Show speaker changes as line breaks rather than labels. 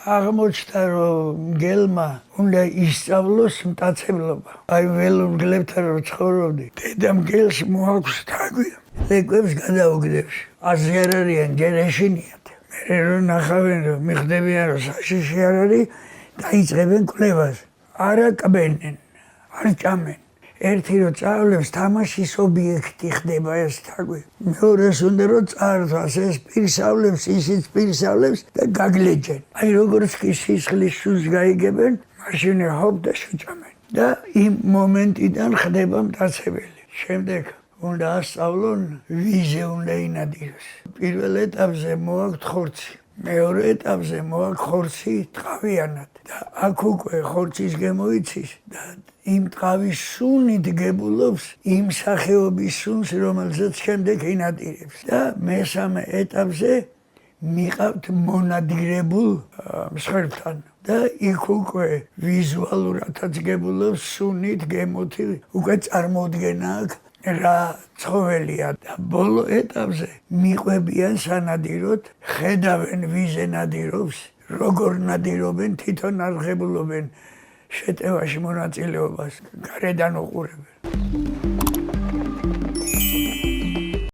აღმოჩნდა, რომ მგელმა უნდა ისწავლოს მტაცებლობა. აი ველურ მგლებთან რომ ცხოვრობდი, დედა მგელს მოაქვს თაგვი, ლეკვებს გადაუგდებს. აზრი არ არიან, ჯერ ეშინიათ. მე რომ ნახავენ, რომ მიხდებიან, რომ საშიში არ არის, დაიწყებენ კვლევას. არა კბენენ, არ ჭამენ. ერთი რომ წავლებს თამაშის ობიექტი ხდება ეს თაგვი. მეორეს უნდა რომ წაართვას ეს პირსავლებს, ისიც პირსავლებს და გაგლეჯენ. აი როგორც კი სისხლის შუს გაიგებენ, მაშინ ჰოპ და შეჭამენ. და იმ მომენტიდან ხდება მტაცებელი. შემდეგ უნდა ასწავლონ ვიზე უნდა ინადიროს. პირველ ეტაპზე მოაქვთ ხორცი. მეორე ეტაპზე მოაქვთ ხორცი ტყავიანად. და აქ უკვე ხორცის გემოიცის და იმ ტყავის სუნით გებულობს იმ სახეობის სუნს, რომელზეც შემდეგ ინადირებს. და მესამე ეტაპზე მიყავთ მონადირებულ მსხვერპლთან. და იქ უკვე ვიზუალურადაც გებულობს სუნით გემოთი, უკვე წარმოუდგენა აქვს რა ცხოველია. და ბოლო ეტაპზე მიყვებიან სანადიროდ, ხედავენ ვიზე ნადირობს, როგორ ნადირობენ, თვითონ აღებულობენ შეტევაში მონაწილეობას, გარედან უყურებენ.